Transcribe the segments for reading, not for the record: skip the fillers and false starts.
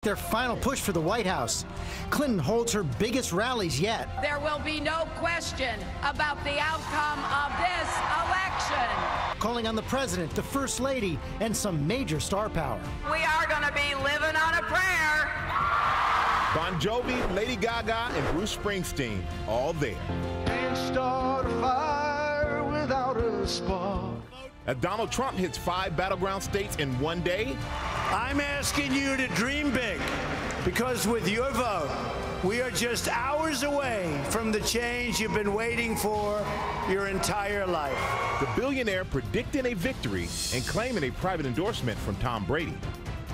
Their final push for the White House. Clinton holds her biggest rallies yet. There will be no question about the outcome of this election. Calling on the president, the first lady, and some major star power. We are going to be living on a prayer. Bon Jovi, Lady Gaga, and Bruce Springsteen, all there. Can't start a fire without a spark. As Donald Trump hits 5 battleground states in one day. I'm asking you to dream big, because with your vote, we are just hours away from the change you've been waiting for your entire life. The billionaire predicting a victory and claiming a private endorsement from Tom Brady.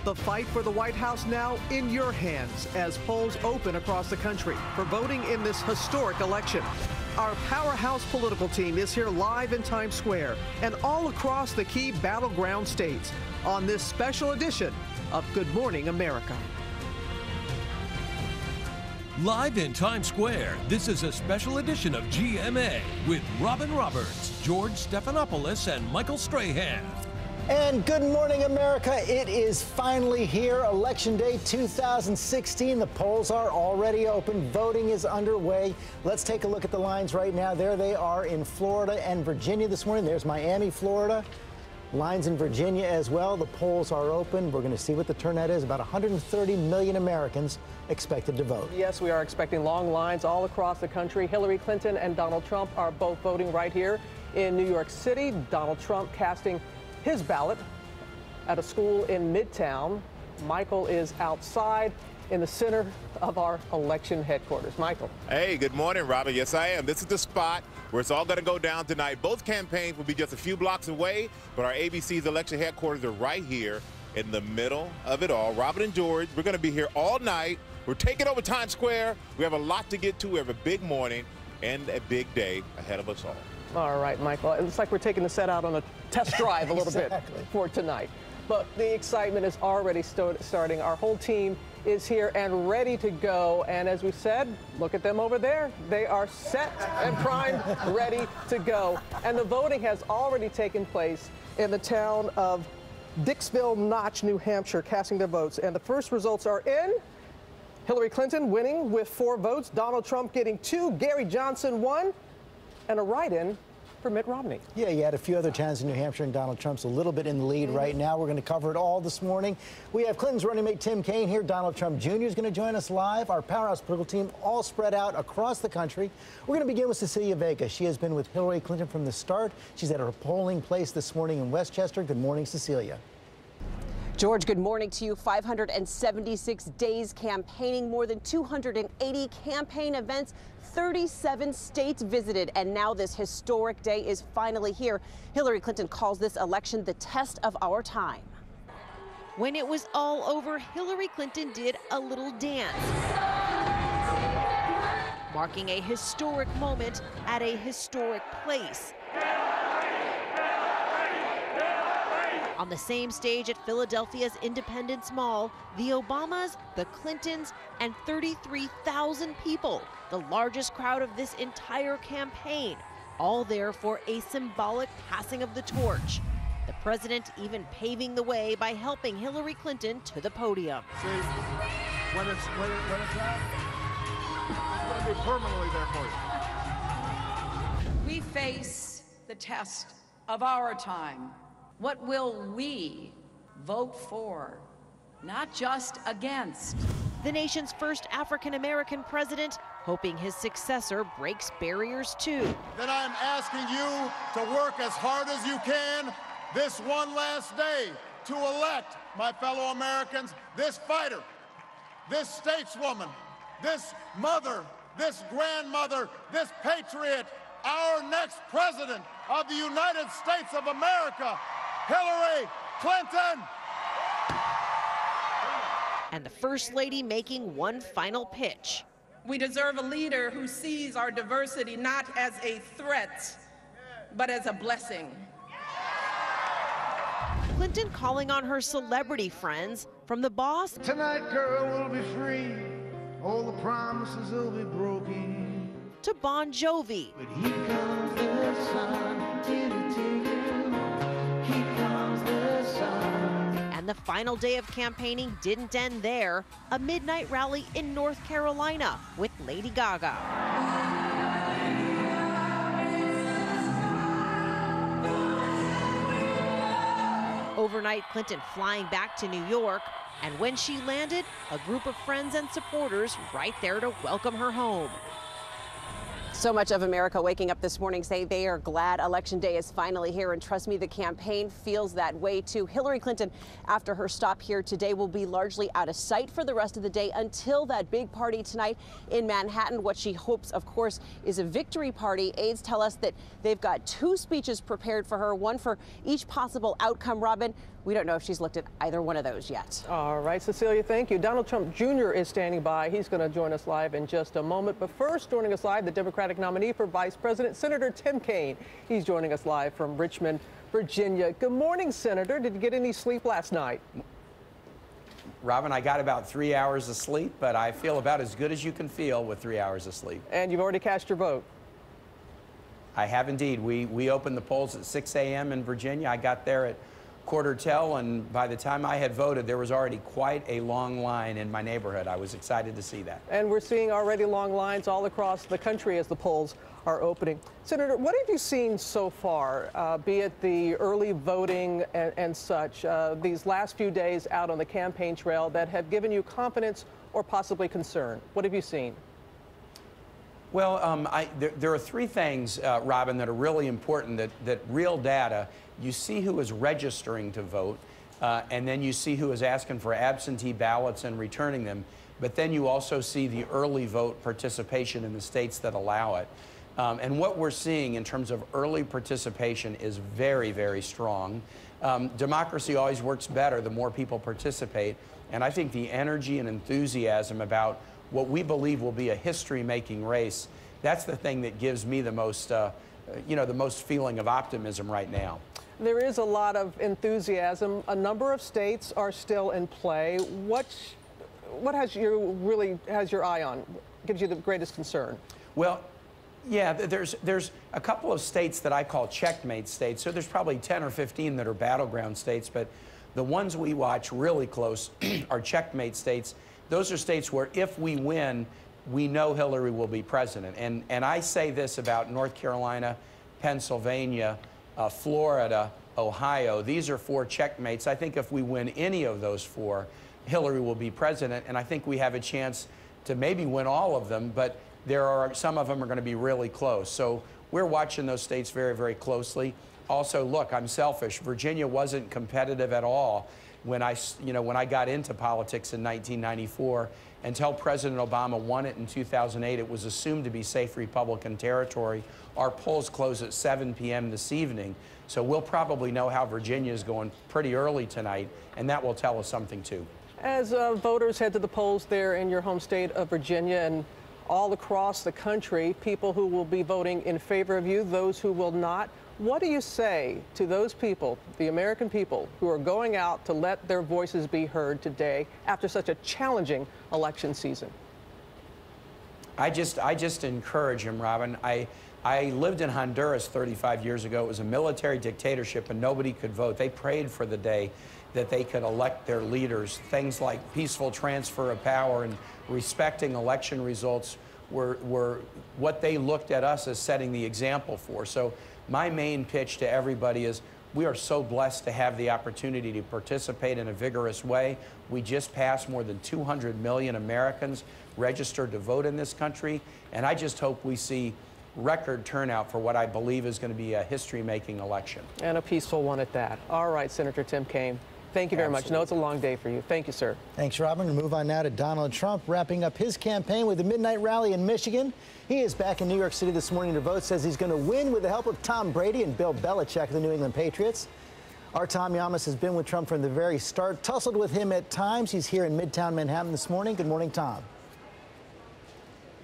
The fight for the White House now in your hands as polls open across the country for voting in this historic election. Our powerhouse political team is here live in Times Square and all across the key battleground states on this special edition of Good Morning America. Live in Times Square, this is a special edition of GMA with Robin Roberts, George Stephanopoulos, and Michael Strahan. And good morning, America. It is finally here, Election Day 2016. The polls are already open. Voting is underway. Let's take a look at the lines right now. There they are in Florida and Virginia this morning. There's Miami, Florida. Lines in Virginia as well. The polls are open. We're going to see what the turnout is. About 130 million Americans expected to vote. Yes, we are expecting long lines all across the country. Hillary Clinton and Donald Trump are both voting right here in New York City. Donald Trump casting his ballot at a school in Midtown. Michael is outside in the center of our election headquarters. Michael. Hey, good morning, Robin. Yes, I am. This is the spot where it's all going to go down tonight. Both campaigns will be just a few blocks away, but our ABC's election headquarters are right here in the middle of it all. Robin and George, we're going to be here all night. We're taking over Times Square. We have a lot to get to. We have a big morning and a big day ahead of us all. All right, Michael. It looks like we're taking the set out on a test drive a little bit for tonight. But the excitement is already starting. Our whole team is here and ready to go. And as we said, look at them over there. They are set and primed, ready to go. And the voting has already taken place in the town of Dixville Notch, New Hampshire, casting their votes. And the first results are in. Hillary Clinton winning with 4 votes. Donald Trump getting 2. Gary Johnson 1. And a write-in for Mitt Romney. Yeah, you had a few other towns in New Hampshire, and Donald Trump's a little bit in the lead right now. We're going to cover it all this morning. We have Clinton's running mate Tim Kaine here. Donald Trump Jr. is going to join us live. Our powerhouse political team all spread out across the country. We're going to begin with Cecilia Vega. She has been with Hillary Clinton from the start. She's at her polling place this morning in Westchester. Good morning, Cecilia. George, good morning to you. 576 days campaigning, more than 280 campaign events, 37 states visited, and now this historic day is finally here. Hillary Clinton calls this election the test of our time. When it was all over, Hillary Clinton did a little dance, marking a historic moment at a historic place. On the same stage at Philadelphia's Independence Mall, the Obamas, the Clintons, and 33,000 people, the largest crowd of this entire campaign, all there for a symbolic passing of the torch. The president even paving the way by helping Hillary Clinton to the podium. See, when it's out, it's going to be permanently there for you. We face the test of our time. What will we vote for, not just against? The nation's first African-American president, hoping his successor breaks barriers too. Then I'm asking you to work as hard as you can this one last day to elect, my fellow Americans, this fighter, this stateswoman, this mother, this grandmother, this patriot, our next president of the United States of America, Hillary Clinton. And the First Lady making one final pitch. We deserve a leader who sees our diversity not as a threat, but as a blessing. Clinton calling on her celebrity friends, from the boss. Tonight, girl, will be free. All the promises will be broken. To Bon Jovi. But here comes the sun. Give it to you. Here comes the sun. And the final day of campaigning didn't end there. A midnight rally in North Carolina with Lady Gaga. Overnight, Clinton flying back to New York, and when she landed, a group of friends and supporters right there to welcome her home. So much of America waking up this morning saying they are glad Election Day is finally here, and trust me, the campaign feels that way too. Hillary Clinton, after her stop here today, will be largely out of sight for the rest of the day until that big party tonight in Manhattan. What she hopes, of course, is a victory party. Aides tell us that they've got 2 speeches prepared for her, one for each possible outcome. Robin, we don't know if she's looked at either one of those yet. All right, Cecilia, thank you. Donald Trump Jr. is standing by. He's going to join us live in just a moment. But first, joining us live, the Democratic nominee for Vice President, Senator Tim Kaine. He's joining us live from Richmond, Virginia. Good morning, Senator. Did you get any sleep last night? Robin, I got about 3 hours of sleep, but I feel about as good as you can feel with 3 hours of sleep. And you've already cast your vote? I have indeed. We opened the polls at 6 a.m. in Virginia. I got there at quarter till, and by the time I had voted, there was already quite a long line in my neighborhood. I was excited to see that. And we're seeing already long lines all across the country as the polls are opening. Senator, what have you seen so far, be it the early voting and such, these last few days out on the campaign trail that have given you confidence or possibly concern? What have you seen? Well, there are 3 things, Robin, that are really important, that real data. You see who is registering to vote, and then you see who is asking for absentee ballots and returning them. But then you also see the early vote participation in the states that allow it. And what we're seeing in terms of early participation is very, very strong. Democracy always works better the more people participate. And I think the energy and enthusiasm about what we believe will be a history-making race, that's the thing that gives me the most, the most feeling of optimism right now. There is a lot of enthusiasm. A number of states are still in play. What has your eye on? Gives you the greatest concern? Well, yeah, there's a couple of states that I call checkmate states. So there's probably 10 or 15 that are battleground states, but the ones we watch really close are checkmate states. Those are states where if we win, we know Hillary will be president. And I say this about North Carolina, Pennsylvania, Florida, Ohio. These are 4 checkmates. I think if we win any of those 4, Hillary will be president. And I think we have a chance to maybe win all of them, but some of them are going to be really close. So we're watching those states very, very closely. Also, look, I'm selfish. Virginia wasn't competitive at all when I got into politics in 1994. Until President Obama won it in 2008, it was assumed to be safe Republican territory. Our polls close at 7 p.m. this evening, so we'll probably know how Virginia is going pretty early tonight, and that will tell us something too. As voters head to the polls there in your home state of Virginia and all across the country, people who will be voting in favor of you, those who will not, what do you say to those people, the American people, who are going out to let their voices be heard today after such a challenging election season? I just encourage them, Robin. I lived in Honduras 35 years ago. It was a military dictatorship and nobody could vote. They prayed for the day that they could elect their leaders. Things like peaceful transfer of power and respecting election results were what they looked at us as setting the example for. So my main pitch to everybody is we are so blessed to have the opportunity to participate in a vigorous way. We just passed more than 200 million Americans registered to vote in this country, and I just hope we see record turnout for what I believe is going to be a history-making election. And a peaceful one at that. All right, Senator Tim Kaine. Thank you very much. No, it's a long day for you. Thank you, sir. Thanks, Robin. We'll move on now to Donald Trump, wrapping up his campaign with a midnight rally in Michigan. He is back in New York City this morning to vote, says he's going to win with the help of Tom Brady and Bill Belichick of the New England Patriots. Our Tom Yamas has been with Trump from the very start, tussled with him at times. He's here in Midtown Manhattan this morning. Good morning, Tom.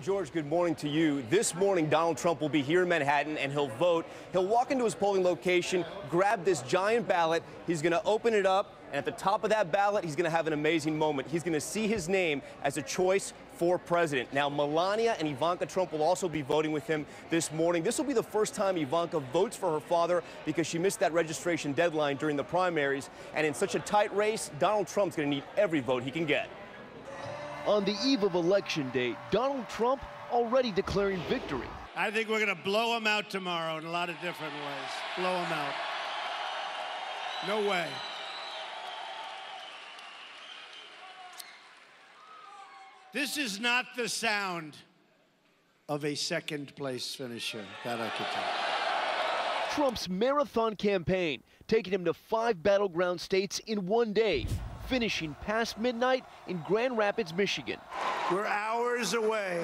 George, good morning to you. This morning, Donald Trump will be here in Manhattan, and he'll vote. He'll walk into his polling location, grab this giant ballot. He's going to open it up, And at the top of that ballot, he's going to have an amazing moment. He's going to see his name as a choice for president. Now, Melania and Ivanka Trump will also be voting with him this morning. This will be the first time Ivanka votes for her father because she missed that registration deadline during the primaries. And in such a tight race, Donald Trump's going to need every vote he can get. On the eve of Election Day, Donald Trump already declaring victory. I think we're going to blow them out tomorrow in a lot of different ways. Blow them out. No way. This is not the sound of a second-place finisher, that I can tell. Trump's marathon campaign taking him to 5 battleground states in one day, finishing past midnight in Grand Rapids, Michigan. We're hours away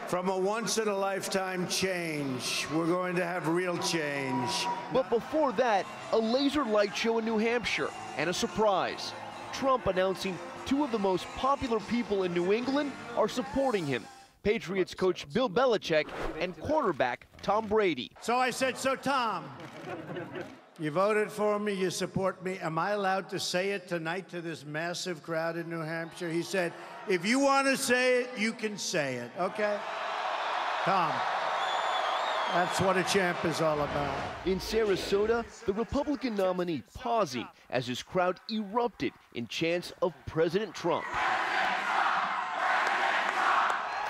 from a once-in-a-lifetime change. We're going to have real change. But before that, a laser light show in New Hampshire and a surprise. Trump announcing 2 of the most popular people in New England are supporting him. Patriots coach Bill Belichick and quarterback Tom Brady. So I said, so Tom, you voted for me, you support me. Am I allowed to say it tonight to this massive crowd in New Hampshire? He said, if you want to say it, you can say it, okay? Tom, that's what a champ is all about. In Sarasota, the Republican nominee pausing as his crowd erupted in chants of President Trump.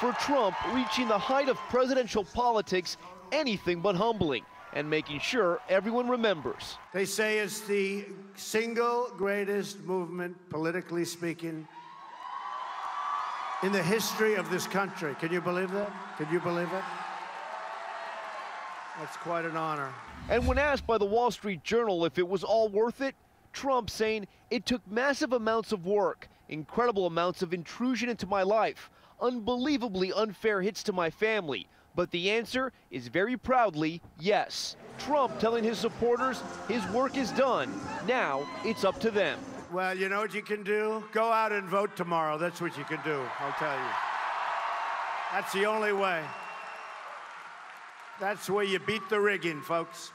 For Trump, reaching the height of presidential politics, anything but humbling, and making sure everyone remembers. They say it's the single greatest movement, politically speaking, in the history of this country. Can you believe that? Can you believe it? That's quite an honor. And when asked by the Wall Street Journal if it was all worth it, Trump saying it took massive amounts of work, incredible amounts of intrusion into my life, unbelievably unfair hits to my family. But the answer is very proudly yes. Trump telling his supporters his work is done. Now it's up to them. Well, you know what you can do? Go out and vote tomorrow. That's what you can do, I'll tell you. That's the only way. That's where you beat the rigging, folks.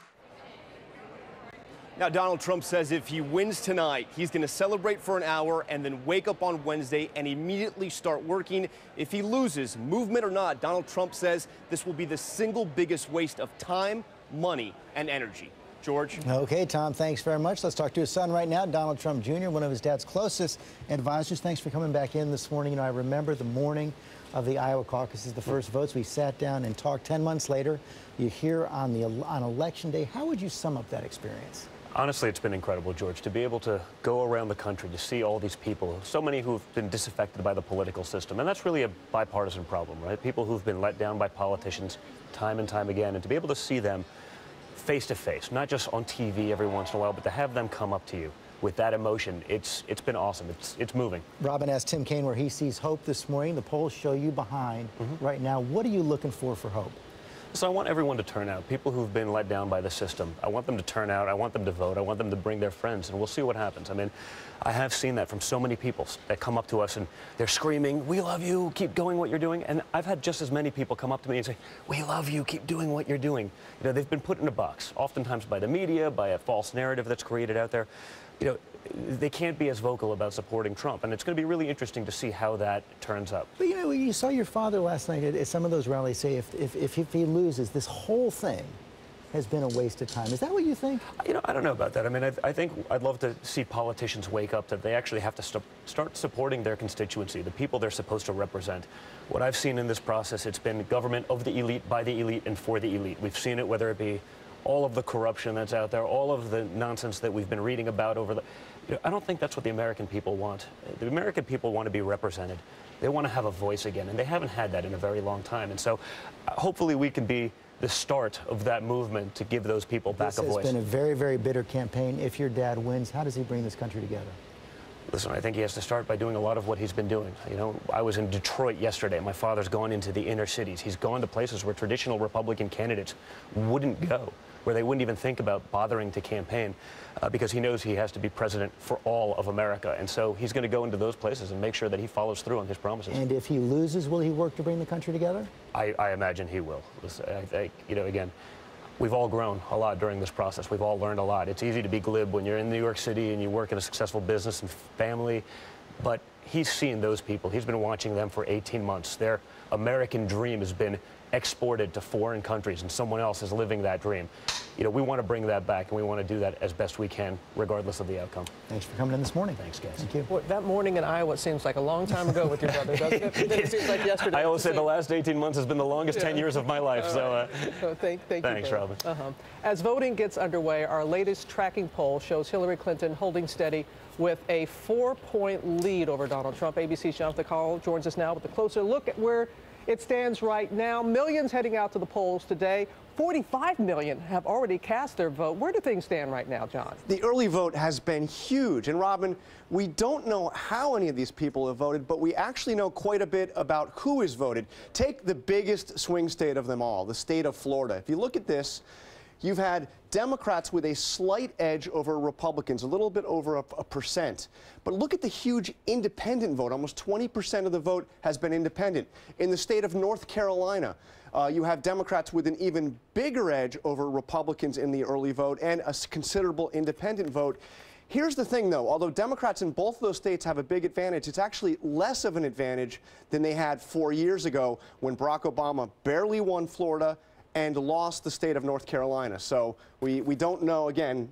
Now, Donald Trump says if he wins tonight, he's going to celebrate for an hour and then wake up on Wednesday and immediately start working. If he loses, movement or not, Donald Trump says this will be the single biggest waste of time, money, and energy. George? Okay, Tom, thanks very much. Let's talk to his son right now, Donald Trump Jr., one of his dad's closest advisors. Thanks for coming back in this morning. You know, I remember the morning of the Iowa caucuses, the first votes. We sat down and talked. 10 months later, you're here on Election Day. How would you sum up that experience? Honestly, it's been incredible, George, to be able to go around the country to see all these people, so many who've been disaffected by the political system. And that's really a bipartisan problem, right? People who've been let down by politicians time and time again, and to be able to see them face to face, not just on TV every once in a while, but to have them come up to you with that emotion, it's been awesome. It's moving. Robin asked Tim Kaine where he sees hope this morning. The polls show you behind right now. What are you looking for hope? So I want everyone to turn out. People who've been let down by the system, I want them to turn out. I want them to vote. I want them to bring their friends, and we'll see what happens. I mean, I have seen that from so many people that come up to us and they're screaming, "We love you, keep doing what you're doing." And I've had just as many people come up to me and say, "We love you, keep doing what you're doing." You know, they've been put in a box, oftentimes by the media, by a false narrative that's created out there. You know, they can't be as vocal about supporting Trump, and it's going to be really interesting to see how that turns up. But you know, you saw your father last night at some of those rallies say if he loses, this whole thing has been a waste of time. Is that what you think? You know, I don't know about that. I mean, I think I'd love to see politicians wake up that they actually have to start supporting their constituency, the people they're supposed to represent. What I've seen in this process, it's been government of the elite, by the elite, and for the elite. We've seen it, whether it be all of the corruption that's out there, all of the nonsense that we've been reading about over the... You know, I don't think that's what the American people want. The American people want to be represented. They want to have a voice again, and they haven't had that in a very long time. And so hopefully we can be the start of that movement to give those people back a voice. It's been a very, very bitter campaign. If your dad wins, how does he bring this country together? Listen, I think he has to start by doing a lot of what he's been doing. You know, I was in Detroit yesterday. My father's gone into the inner cities. He's gone to places where traditional Republican candidates wouldn't go, where they wouldn't even think about bothering to campaign, because he knows he has to be president for all of America. And so he's going to go into those places and make sure that he follows through on his promises. And if he loses, will he work to bring the country together? I imagine he will. Listen, you know, again, we've all grown a lot during this process. We've all learned a lot. It's easy to be glib when you're in New York City and you work in a successful business and family, but he's seen those people. He's been watching them for 18 months. Their American dream has been exported to foreign countries, and someone else is living that dream. You know, we want to bring that back, and we want to do that as best we can, regardless of the outcome. Thanks for coming in this morning. Thanks, guys. Thank you. Well, that morning in Iowa seems like a long time ago with your brother, doesn't it? It seems like yesterday. I always say the last 18 months has been the longest 10 years of my life. So thank you. Thanks, Robin. As voting gets underway, our latest tracking poll shows Hillary Clinton holding steady with a 4-point lead over Donald Trump. ABC's Jonathan Call joins us now with a closer look at where it stands right now. Millions heading out to the polls today. 45 million have already cast their vote. Where do things stand right now, John? The early vote has been huge. And Robin, we don't know how any of these people have voted, but we actually know quite a bit about who has voted. Take the biggest swing state of them all, the state of Florida. If you look at this, you've had Democrats with a slight edge over Republicans, a little bit over a percent. But look at the huge independent vote. Almost 20% of the vote has been independent. In the state of North Carolina, you have Democrats with an even bigger edge over Republicans in the early vote and a considerable independent vote. Here's the thing, though. Although Democrats in both of those states have a big advantage, it's actually less of an advantage than they had 4 years ago when Barack Obama barely won Florida and lost the state of North Carolina. So we don't know, again,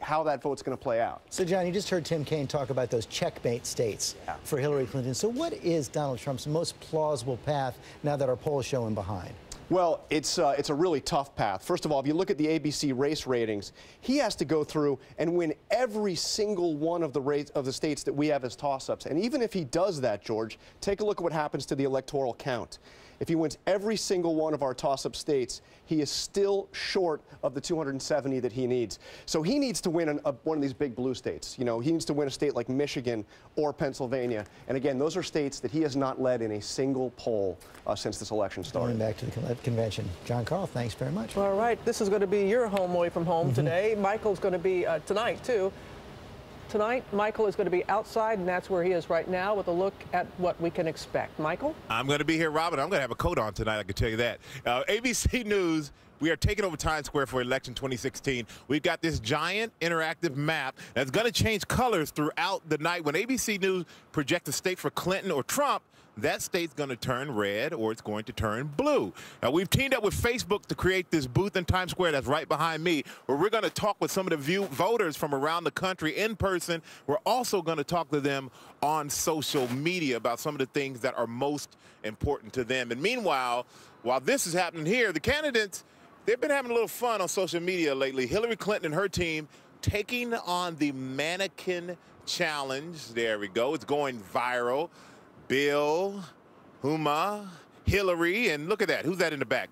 how that vote's going to play out. So, John, you just heard Tim Kaine talk about those checkmate states for Hillary Clinton. So what is Donald Trump's most plausible path now that our polls show him behind? Well, it's a really tough path. First of all, if you look at the ABC race ratings, he has to go through and win every single one of the states that we have as toss-ups. And even if he does that, George, take a look at what happens to the electoral count. If he wins every single one of our toss-up states, he is still short of the 270 that he needs. So he needs to win one of these big blue states. You know, he needs to win a state like Michigan or Pennsylvania. And again, those are states that he has not led in a single poll since this election started. Going back to the convention. John Carl, thanks very much. All right, this is going to be your home away from home today. Michael's going to be tonight, too. Tonight, Michael is going to be outside, and that's where he is right now with a look at what we can expect. Michael? I'm going to be here, Robin. I'm going to have a coat on tonight, I can tell you that. ABC News, we are taking over Times Square for election 2016. We've got this giant interactive map that's going to change colors throughout the night. When ABC News projects a state for Clinton or Trump, that state's going to turn red or it's going to turn blue. Now, we've teamed up with Facebook to create this booth in Times Square that's right behind me, where we're going to talk with some of the voters from around the country in person. We're also going to talk to them on social media about some of the things that are most important to them. And meanwhile, while this is happening here, the candidates, they've been having a little fun on social media lately. Hillary Clinton and her team taking on the mannequin challenge. There we go. It's going viral. Bill, Huma, Hillary, and look at that. Who's that in the back?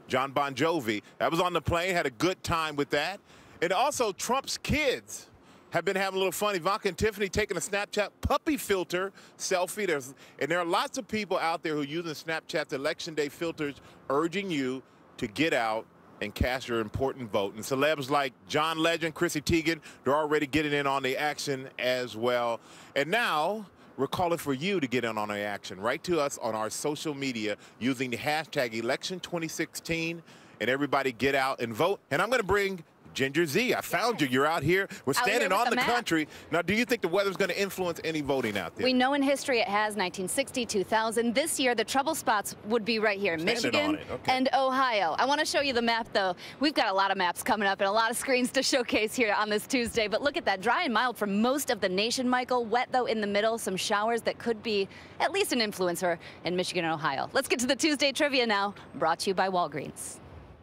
John Bon Jovi. That was on the plane, had a good time with that. And also, Trump's kids have been having a little fun. Ivanka and Tiffany taking a Snapchat puppy filter selfie. And there are lots of people out there who are using Snapchat's Election Day filters, urging you to get out and cast your important vote. And celebs like John Legend, Chrissy Teigen, they're already getting in on the action as well. And now, we're calling for you to get in on the action. Write to us on our social media using the hashtag election2016, and everybody get out and vote. And I'm going to bring Ginger Z. I found you. You're out here. We're standing on the country. Now, do you think the weather's going to influence any voting out there? We know in history it has, 1960, 2000. This year, the trouble spots would be right here, Michigan and Ohio. I want to show you the map, though. We've got a lot of maps coming up and a lot of screens to showcase here on this Tuesday. But look at that, dry and mild for most of the nation, Michael. Wet, though, in the middle. Some showers that could be at least an influencer in Michigan and Ohio. Let's get to the Tuesday trivia now, brought to you by Walgreens.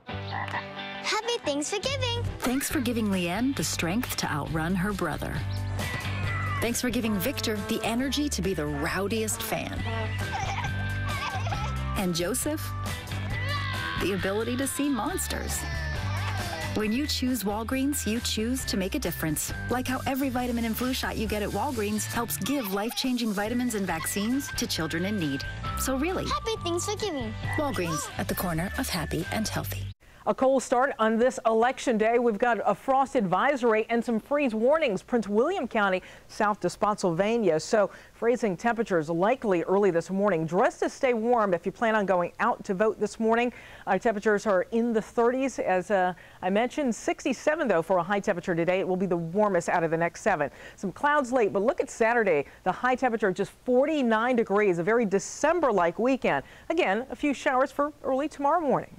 Happy Thanksgiving! Thanks for giving Leanne the strength to outrun her brother. Thanks for giving Victor the energy to be the rowdiest fan. And Joseph, the ability to see monsters. When you choose Walgreens, you choose to make a difference. Like how every vitamin and flu shot you get at Walgreens helps give life-changing vitamins and vaccines to children in need. So really, Happy Thanksgiving! Walgreens, at the corner of happy and healthy. A cold start on this election day. We've got a frost advisory and some freeze warnings. Prince William County, south to Spotsylvania. So freezing temperatures likely early this morning. Dress to stay warm if you plan on going out to vote this morning. Temperatures are in the 30s. As I mentioned, 67 though for a high temperature today. It will be the warmest out of the next 7. Some clouds late, but look at Saturday. The high temperature just 49 degrees. A very December-like weekend. Again, a few showers for early tomorrow morning.